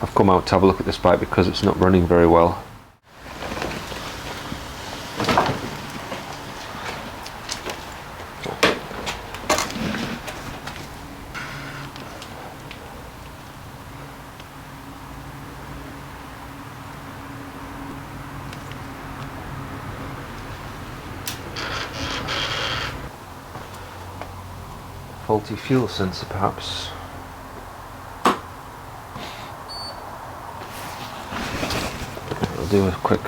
I've come out to have a look at this bike because it's not running very well. Faulty fuel sensor perhaps. I'll do a quick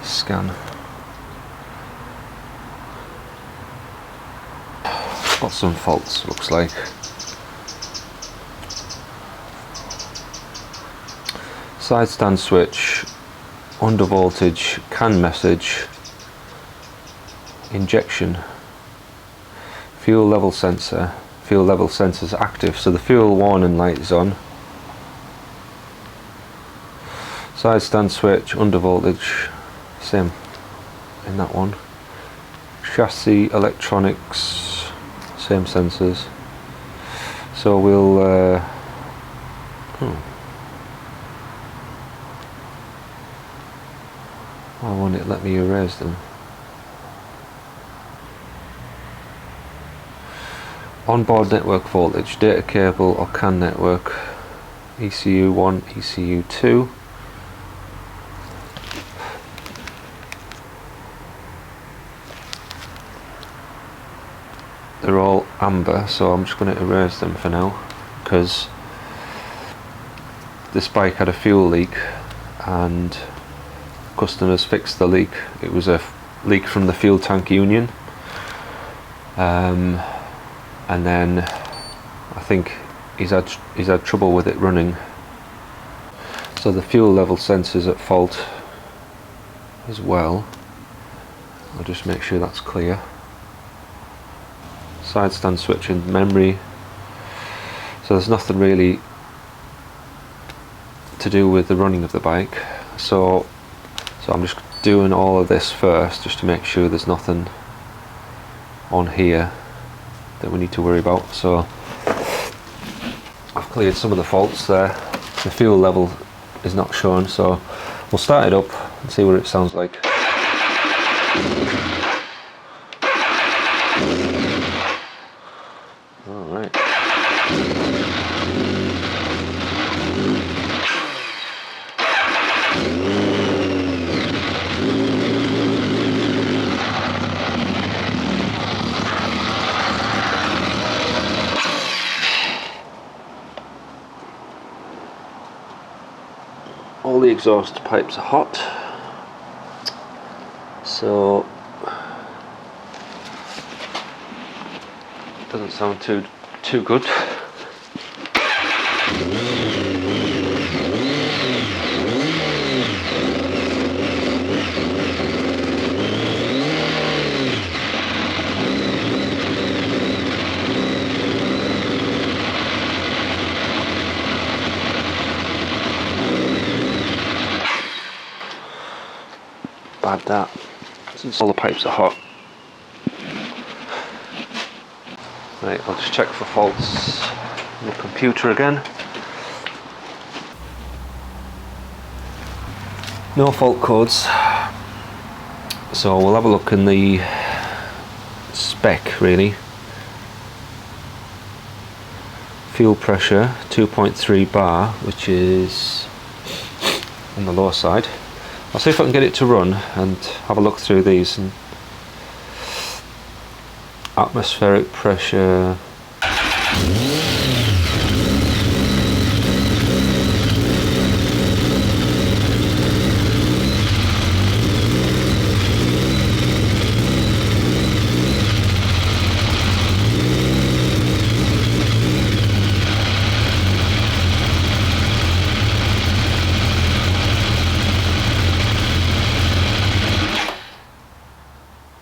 scan. Got some faults, looks like. Side stand switch, under voltage, CAN message, injection. Fuel level sensor. Fuel level sensor is active, so the fuel warning light is on. Side stand switch, under voltage, same in that one. Chassis electronics, same sensors. So we'll why won't it let me erase them? Onboard network voltage, data cable or CAN network, ECU 1, ECU 2. They're all amber, so I'm just going to erase them for now, because this bike had a fuel leak and customers fixed the leak. It was a leak from the fuel tank union. And then I think he's had trouble with it running. So the fuel level sensor's at fault as well. I'll just make sure that's clear. Side stand switch and memory. So there's nothing really to do with the running of the bike. So I'm just doing all of this first, just to make sure there's nothing on here that we need to worry about. So I've cleared some of the faults there. The fuel level is not shown, so we'll start it up and see what it sounds like. Alright. All the exhaust pipes are hot, so doesn't sound too good. Bad that, since all the pipes are hot. Right, I'll just check for faults on the computer again. No fault codes, so we'll have a look in the spec really. Fuel pressure 2.3 bar, which is on the low side. I'll see if I can get it to run and have a look through these. And atmospheric pressure,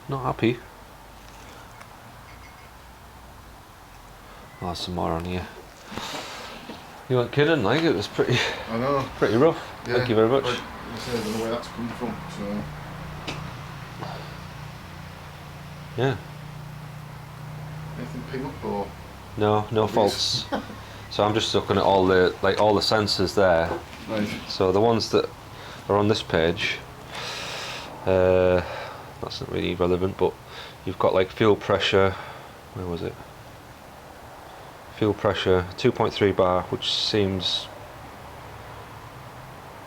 not happy. Oh, some more on here. You weren't kidding, like it was pretty. I know. Pretty rough. Yeah, thank you very much. I don't know where that's coming from. So. Yeah. Anything ping up or? No faults. So I'm just looking at all the sensors there. Right. So the ones that are on this page, that's not really relevant, but you've got like fuel pressure. Where was it? Fuel pressure 2.3 bar, which seems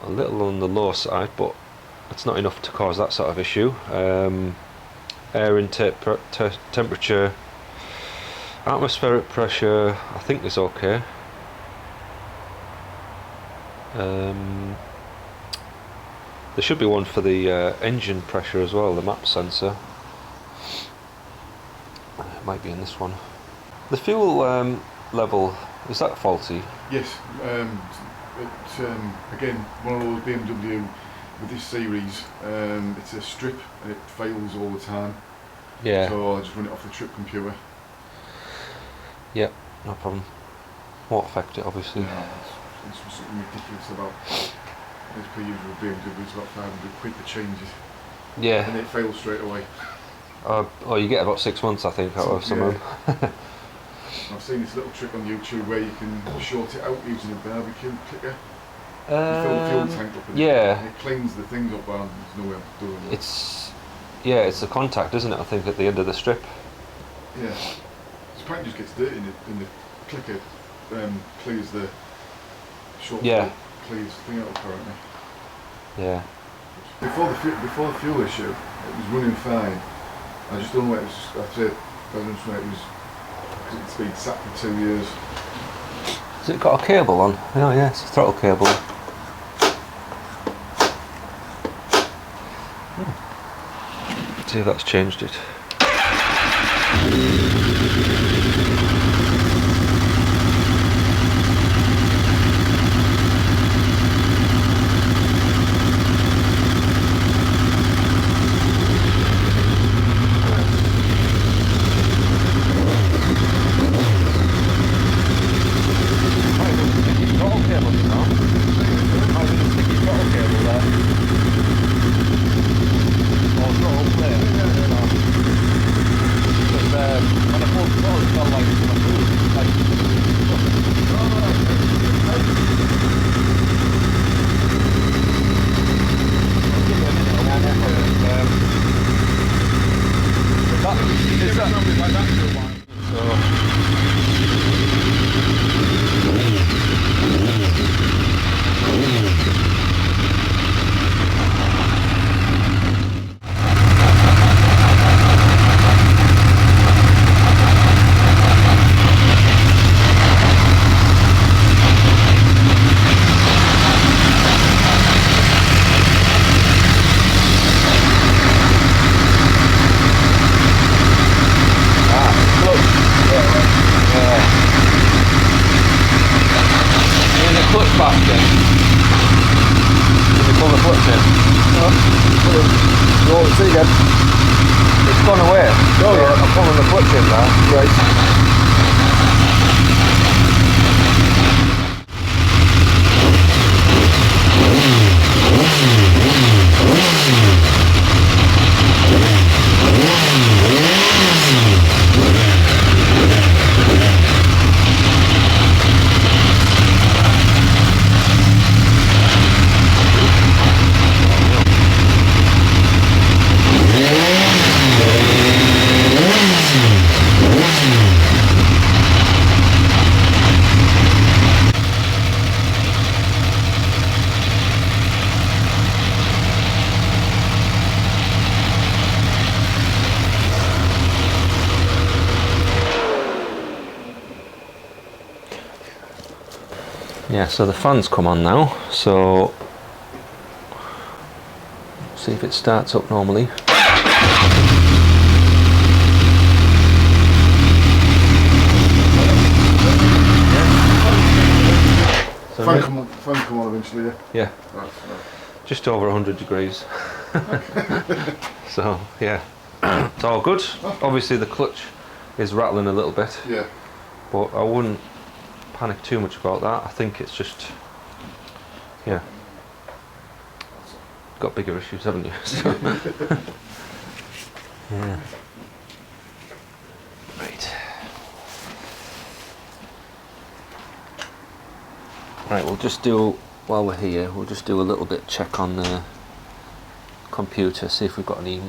a little on the low side, but it's not enough to cause that sort of issue. Air intake temperature, atmospheric pressure, I think is okay. There should be one for the engine pressure as well, the map sensor. It might be in this one. The fuel level, is that faulty? Yes. Again, one of those BMW with this series. It's a strip and it fails all the time. Yeah. So I just run it off the trip computer. Yep, no problem. Won't affect it, obviously. No, it's something ridiculous about this per usual BMW. It's about 500 quid to change it. Yeah. And it fails straight away. Oh, you get about 6 months, I think, out of some of them. I've seen this little trick on YouTube where you can short it out using a barbecue clicker. You fill the fuel tank up and it cleans the things up, and there's no way of doing it. It's the contact, isn't it? I think at the end of the strip. Yeah. This paint just gets dirty and the clicker clears the short clears the thing out apparently. Yeah. Before the fuel issue, it was running fine. I just don't know what it was. After it was. It's been sat for 2 years. Has it got a cable on? Oh yeah, it's a throttle cable. See if that's changed it. It's gone away. Oh yeah, I'm pulling the clutch in now. Right. Yeah, so the fan's come on now, so see if it starts up normally. So fan come on eventually, yeah? Yeah. Right. Just over 100 degrees. So, yeah, it's all good. Obviously the clutch is rattling a little bit. Yeah. But I wouldn't panic too much about that. I think it's just, yeah, got bigger issues, haven't you? So, yeah. Right. Right, we'll just do, while we're here, we'll just do a little bit check on the computer, see if we've got any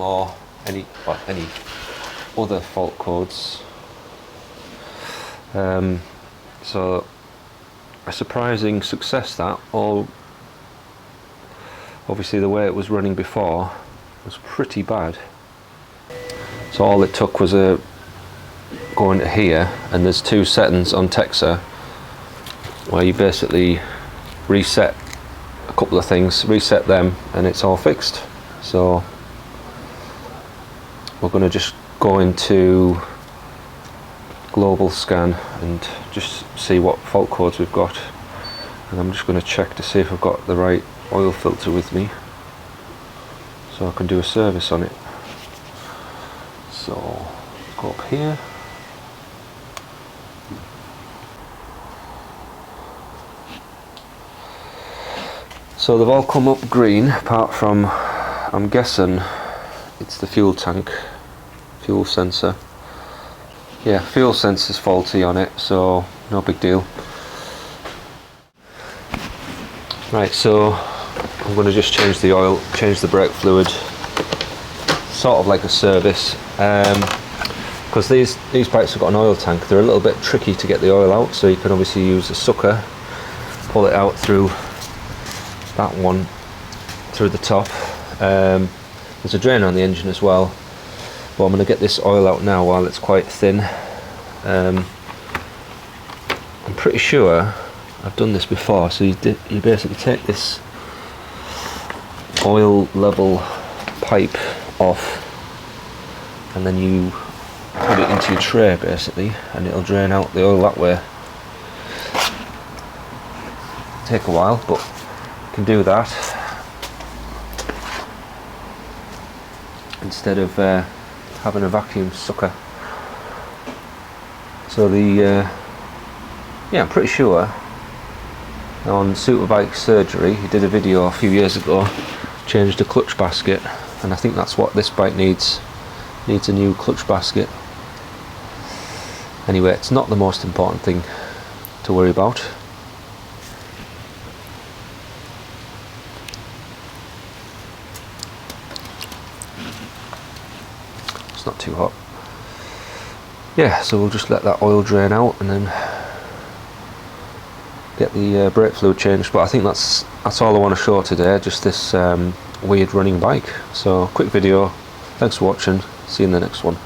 other fault codes. So a surprising success that. Obviously the way it was running before was pretty bad. So all it took was going to here, and there's two settings on Texer where you basically reset a couple of things, reset them, and it's all fixed. So we're going to just go into global scan and just see what fault codes we've got, and I'm just going to check to see if I've got the right oil filter with me so I can do a service on it. So go up here. So they've all come up green apart from, I'm guessing it's the fuel tank, fuel sensor. Yeah, fuel sensor's faulty on it, so no big deal. Right, so I'm going to just change the oil, change the brake fluid, sort of like a service, because these bikes have got an oil tank. They're a little bit tricky to get the oil out, so you can obviously use a sucker, pull it out through that one, through the top. There's a drain on the engine as well, but I'm going to get this oil out now while it's quite thin. I'm pretty sure I've done this before. So you basically take this oil level pipe off, and then you put it into your tray basically, and it'll drain out the oil that way. Take a while, but you can do that instead of having a vacuum sucker. So I'm pretty sure on Superbike Surgery, he did a video a few years ago, changed the clutch basket, and I think that's what this bike needs a new clutch basket. Anyway, it's not the most important thing to worry about. It's not too hot. Yeah, so we'll just let that oil drain out and then get the brake fluid changed. But I think that's all I want to show today, just this weird running bike. So quick video, thanks for watching, see you in the next one.